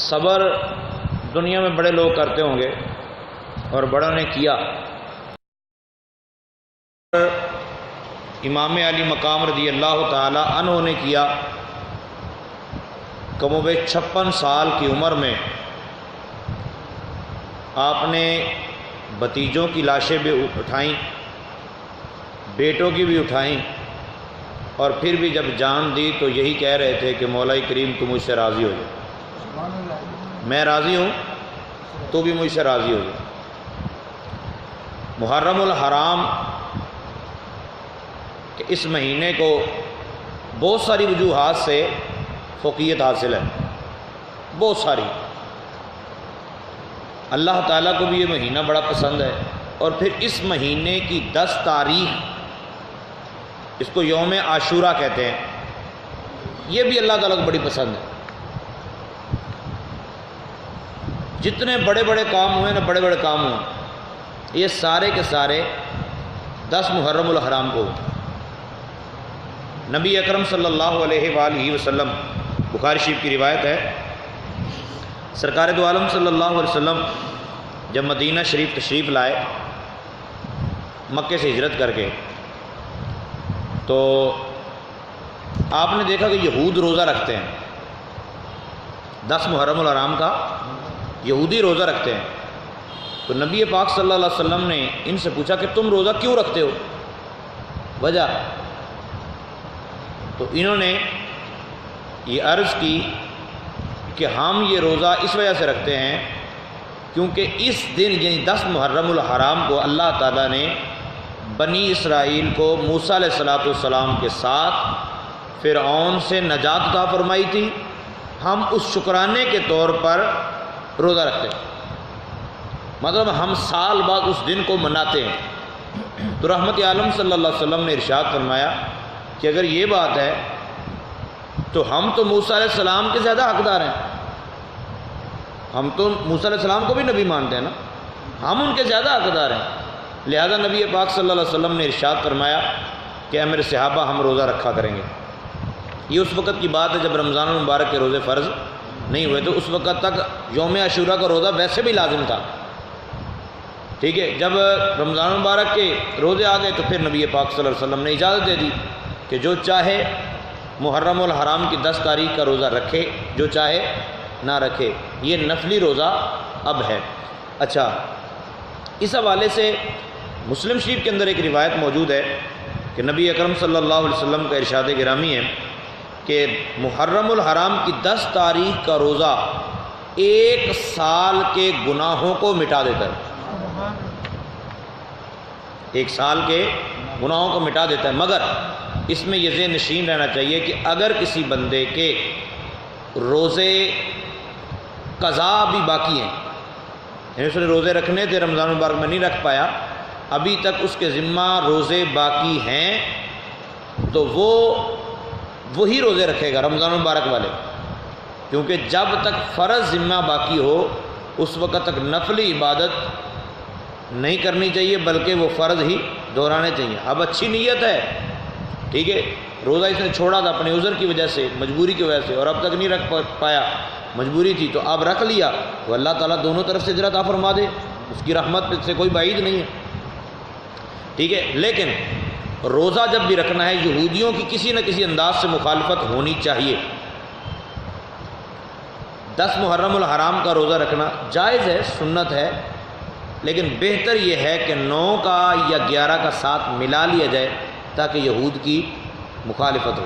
صبر دنیا میں بڑے لوگ کرتے ہوں گے اور بڑوں نے کیا۔ امام علی مقام رضی اللہ تعالی عنہ نے کیا، کم و بیش 56 سال کی عمر میں آپ نے بھتیجوں کی لاشیں بھی اٹھائیں، بیٹوں کی بھی اٹھائیں، اور پھر بھی جب جان دی تو یہی کہہ رہے تھے کہ مولا کریم تو مجھ سے راضی ہو جائے، میں راضی ہوں تو بھی مجھ سے راضی ہو جائے۔ محرم الحرام کہ اس مہینے کو بہت ساری وجوہات سے فوقیت حاصل ہے، بہت ساری۔ اللہ تعالیٰ کو بھی یہ مہینہ بڑا پسند ہے، اور پھر اس مہینے کی 10 تاریخ، اس کو یوم عاشورہ کہتے ہیں، یہ بھی اللہ تعالیٰ کو بڑی پسند ہے۔ جتنے بڑے بڑے کام ہوئے نا، بڑے بڑے کام ہوئے، یہ سارے کے سارے 10 محرم الحرام کو۔ نبی اکرم صلی اللہ علیہ وآلہ وسلم، بخاری شریف کی روایت ہے، سرکار دو عالم صلی اللہ علیہ وسلم جب مدینہ شریف تشریف لائے مکے سے ہجرت کر کے، تو آپ نے دیکھا کہ یہود روزہ رکھتے ہیں، 10 محرم الحرام کا یہودی روزہ رکھتے ہیں۔ تو نبی پاک صلی اللہ علیہ وسلم نے ان سے پوچھا کہ تم روزہ کیوں رکھتے ہو، وجہ؟ تو انہوں نے یہ عرض کی کہ ہم یہ روزہ اس وجہ سے رکھتے ہیں کیونکہ اس دن یعنی 10 محرم الحرام کو اللہ تعالیٰ نے بنی اسرائیل کو موسیٰ علیہ السلام کے ساتھ فرعون سے نجات عطا فرمائی تھی، ہم اس شکرانے کے طور پر روزہ رکھتے ہیں، مطلب ہم سال بعد اس دن کو مناتے ہیں۔ تو رحمت عالم صلی اللہ علیہ وسلم نے ارشاد فرمایا کہ اگر یہ بات ہے تو ہم تو موسیٰ علیہ السلام کے زیادہ حقدار ہیں، ہم تو موسیٰ علیہ السلام کو بھی نبی مانتے ہیں نا، ہم ان کے زیادہ حقدار ہیں۔ لہذا نبی پاک صلی اللہ علیہ وسلم نے ارشاد فرمایا کہ اے میرے صحابہ ہم روزہ رکھا کریں گے۔ یہ اس وقت کی بات ہے جب رمضان المبارک کے روزے فرض نہیں ہوئے، تو اس وقت تک یوم عاشورہ کا روزہ ویسے بھی لازم تھا، ٹھیک ہے۔ جب رمضان المبارک کے روزے آ گئے تو پھر نبی پاک صلی اللہ علیہ وسلم نے اجازت دے دی کہ جو چاہے محرم الحرام کی 10 تاریخ کا روزہ رکھے، جو چاہے نہ رکھے، یہ نفلی روزہ اب ہے۔ اچھا، اس حوالے سے مسلم شریف کے اندر ایک روایت موجود ہے کہ نبی اکرم صلی اللہ علیہ وسلم کا ارشاد گرامی ہے کہ محرم الحرام کی 10 تاریخ کا روزہ 1 سال کے گناہوں کو مٹا دیتا ہے، 1 سال کے گناہوں کو مٹا دیتا ہے۔ مگر اس میں یہ ذہن نشین رہنا چاہیے کہ اگر کسی بندے کے روزے قضا بھی باقی ہیں، یعنی اس نے روزے رکھنے تھے رمضان المبارک میں نہیں رکھ پایا، ابھی تک اس کے ذمہ روزے باقی ہیں، تو وہ وہی روزے رکھے گا رمضان المبارک والے، کیونکہ جب تک فرض ذمہ باقی ہو اس وقت تک نفلی عبادت نہیں کرنی چاہیے، بلکہ وہ فرض ہی دہرانے چاہیے۔ اب اچھی نیت ہے، ٹھیک ہے، روزہ اس نے چھوڑا تھا اپنے عذر کی وجہ سے، مجبوری کی وجہ سے، اور اب تک نہیں رکھ پایا، مجبوری تھی، تو اب رکھ لیا تو اللہ تعالیٰ دونوں طرف سے اجر عطا فرما دے، اس کی رحمت سے کوئی بعید نہیں ہے، ٹھیک ہے۔ لیکن روزہ جب بھی رکھنا ہے یہودیوں کی کسی نہ کسی انداز سے مخالفت ہونی چاہیے۔ 10 محرم الحرام کا روزہ رکھنا جائز ہے، سنت ہے، لیکن بہتر یہ ہے کہ 9 کا یا 11 کا ساتھ ملا لیا جائے تاکہ یہود کی مخالفت ہو۔